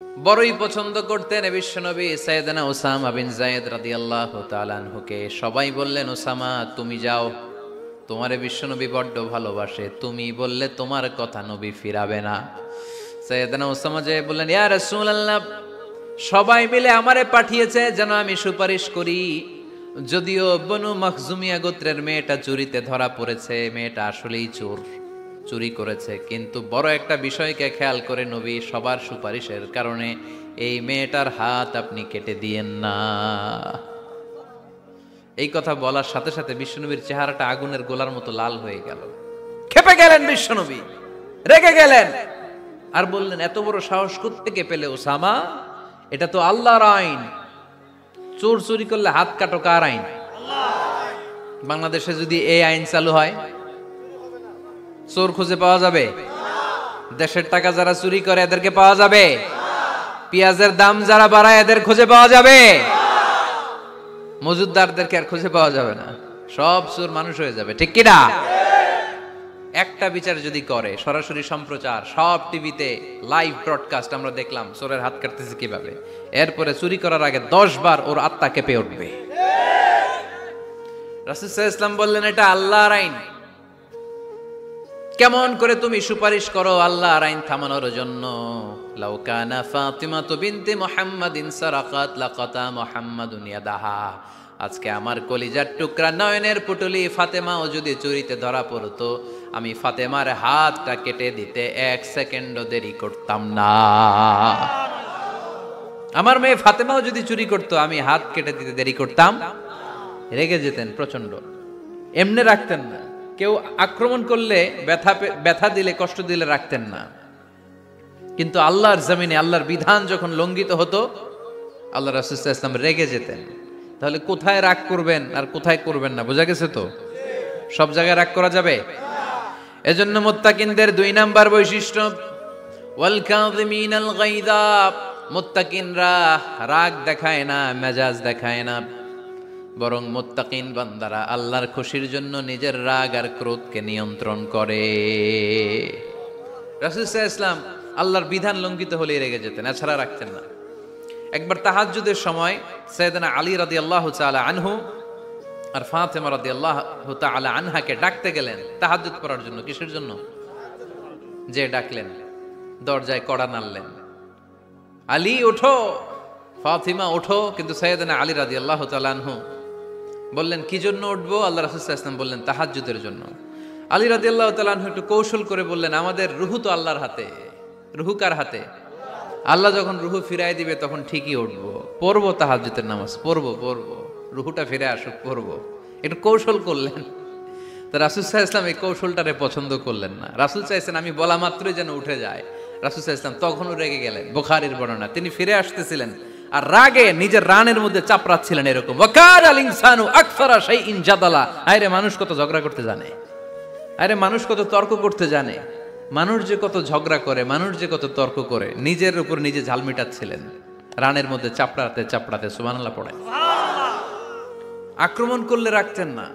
বড়ই পছন্দ করতেন বিশ্বনবী সাইয়েদনা উসামা বিন যায়েদ রাদিয়াল্লাহু তাআলা আনহুকে। সবাই বললেন, উসামা তুমি যাও, তোমারে বিশ্বনবী বড্ড ভালোবাসে, তুমি বললে তোমার কথা নবী ফিরাবে না। সাইয়েদনা উসামা যে বললেন, ইয়া রাসূলুল্লাহ, সবাই মিলে আমারে পাঠিয়েছে যেন আমি সুপারিশ করি। যদিও বনু মখজুমিয়া গোত্রের মেয়েটা চুরিতে ধরা পড়েছে, মেয়েটা আসলেই চোর, চুরি করেছে, কিন্তু বড় একটা বিষয়কে খেয়াল করে নবী সবার সুপারিশের কারণে এই মেয়েটার হাত আপনি কেটে দিয়েন না। এই কথা বলার সাথে সাথে বিশ্বনবীর চেহারাটা আগুনের গোলার মতো লাল হয়ে গেল। ক্ষেপে গেলেন বিশ্বনবী, রেগে গেলেন, আর বললেন, এত বড় সাহস কোত্থেকে পেলে ওসামা? এটা তো আল্লাহর আইন, চোর চুরি করলে হাত কাটো কার আইন? বাংলাদেশে যদি এই আইন চালু হয়, চোর খুঁজে পাওয়া যাবে? দেশের টাকা যারা চুরি করে এদেরকে পাওয়া যাবে? পেঁয়াজের দাম যারা বাড়ায় এদের খুঁজে পাওয়া যাবে? মজুদদারদেরকে আর খুঁজে পাওয়া যাবে না, সব চোর মানুষ হয়ে যাবে, ঠিক কিনা? একটা বিচার যদি করে, সরাসরি সম্প্রচার, সব টিভিতে লাইভ ব্রডকাস্ট আমরা দেখলাম চোরের হাত কাটতেছে কিভাবে, এরপরে চুরি করার আগে 10 বার ওর আত্মা কেঁপে উঠবে। রাসূল সাল্লাল্লাহু আলাইহি ওয়াসাল্লাম বললেন, এটা আল্লাহর আইন, কেমন করে তুমি সুপারিশ করো আল্লাহর আইন থামানোর জন্য? লাউ কানা ফাতিমাতু বিনতে মুহাম্মাদিন সারাকাত লাকাতা মুহাম্মাদুন ইয়াদাহা। আজকে আমার কলিজার টুকরা নয়নের পুটুলি ফাতেমাও যদি চুরিতে ধরা পড়তো, আমি ফাতেমার হাতটা কেটে দিতে 1 সেকেন্ডও দেরি করতাম না। আমার মেয়ে ফাতেমাও যদি চুরি করতো, আমি হাত কেটে দিতে দেরি করতাম। রেগে যেতেন প্রচন্ড, এমনি রাখতেন না। কেউ আক্রমণ করলে ব্যথা দিলে, কষ্ট দিলে রাখতেন না। কিন্তু আল্লাহর জমিনে আল্লাহর বিধান যখন লঙ্ঘিত হতো, আল্লাহ রাসূল সাল্লাল্লাহু আলাইহি ওয়াসাল্লাম রেগে যেতেন। তাহলে কোথায় রাগ করবেন আর কোথায় করবেন না বোঝা গেছে তো? সব জায়গায় রাগ করা যাবে? এজন্য মুত্তাকিনদের 2 নাম্বার বৈশিষ্ট্য, ওয়াল কাযিমিনাল গায়যা। মুত্তাকিনরা রাগ দেখায় না, মেজাজ দেখায় না, বরং মুত্তাকিন বান্দারা আল্লাহর খুশির জন্য নিজের রাগ আর ক্রোধকে নিয়ন্ত্রণ করে। রাসূল সাল্লাল্লাহু আলাইহি ওয়াসাল্লাম আল্লাহর বিধান লঙ্ঘিত হলে রেগে যেতেন, এছাড়া রাখতেন না। একবার তাহাজ্জুদের সময় সাইয়েদনা আলী রাদিয়াল্লাহু তাআলা আনহু আর ফাতেমা রাদিয়াল্লাহু তাআলা আনহাকে ডাকতে গেলেন তাহাজ্জুদ পড়ার জন্য। কিসের জন্য? যে ডাকলেন, দরজায় কড়া নাড়লেন, আলী ওঠো, ফাতিমা ওঠো। কিন্তু সাইয়েদনা আলী রাদিয়াল্লাহু তাআলা আনহু বললেন, কি জন্য উঠবো? আল্লাহ রাসূল সাল্লাল্লাহু আলাইহি ওয়াসাল্লাম বললেন, তাহাজ্জুদের জন্য। আলী রাদিয়াল্লাহু তাআলা আনহু একটু কৌশল করে বললেন, আমাদের রুহু তো আল্লাহর হাতে। রুহু কার হাতে? আল্লাহ যখন রুহু ফিরাই দিবে তখন ঠিকই উঠবো, পড়বো তাহাজ্জুদের নামাজ, পড়বো, রুহুটা ফিরে আসুক, পড়বো। একটু কৌশল করলেন। তো রাসূল সাল্লাল্লাহু আলাইহি ওয়াসাল্লাম এই কৌশলটারে পছন্দ করলেন না। রাসূল চাইছেন আমি বলা মাত্রই যেন উঠে যায়। রাসূল সাল্লাল্লাহু আলাইহি ওয়াসাল্লাম তখনও রেগে গেলেন। বুখারীর বর্ণনা, তিনি ফিরে আসতেছিলেন আর রাগে নিজের রানের মধ্যে চাপড়াচ্ছিলেন এরকম, ওয়াকারাল ইনসানু আকসারা শাইইন জাদালা। আরে মানুষ কত ঝগড়া করতে জানে, আরে মানুষ কত তর্ক করতে জানে, মানুষ যে কত ঝগড়া করে, মানুষ যে কত তর্ক করে, নিজের উপর নিজে ঝাল মিটাচ্ছিলেন রানের মধ্যে চাপড়াতে চাপড়াতে। সুবহানাল্লাহ পড়েন। আক্রমণ করলে রাখতেন না,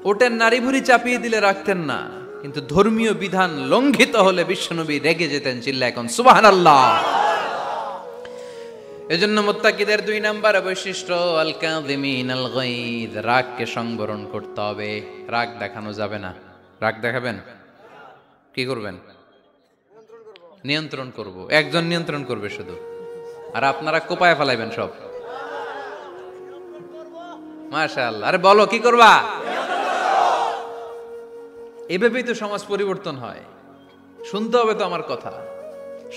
ওটের নারী ভুঁড়ি চাপিয়ে দিলে রাখতেন না, কিন্তু ধর্মীয় বিধান লঙ্ঘিত হলে বিশ্বনবী রেগে যেতেন। চিল্লা এখন সুবহানাল্লাহ। এজন্য মুত্তাকিদের 2 নাম্বার বৈশিষ্ট্য, আল কাযিমিনাল গায়য, রাগকে সংবরণ করতে হবে, রাগ দেখানো যাবে না। রাগ দেখাবেন, কি করবেন? নিয়ন্ত্রণ করব। একজন নিয়ন্ত্রণ করবে শুধু, আর আপনারা কোপায় ফেলাইবেন সব। মাশাআল্লাহ। আরে বলো, কি করবা? এভাবেই তো সমাজ পরিবর্তন হয়। শুনতে হবে তো আমার কথা,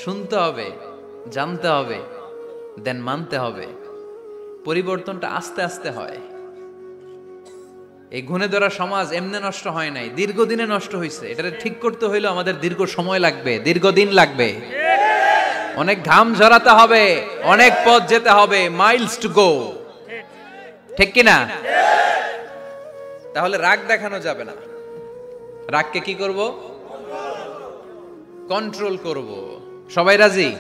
শুনতে হবে, জানতে হবে, দেন মানতে হবে। পরিবর্তনটা আস্তে আস্তে হয়। এই গুণে ধরা সমাজ এমনি নষ্ট হয় নাই, দীর্ঘদিনে নষ্ট হয়েছে। এটা ঠিক করতে হইলে আমাদের দীর্ঘ সময় লাগবে, দীর্ঘদিন লাগবে, অনেক ঘাম ঝরাতে হবে, অনেক পথ যেতে হবে, মাইলস টু গো, ঠিক কিনা? তাহলে রাগ দেখানো যাবে না। রাগকে কি করব? কন্ট্রোল করব। সবাই রাজি?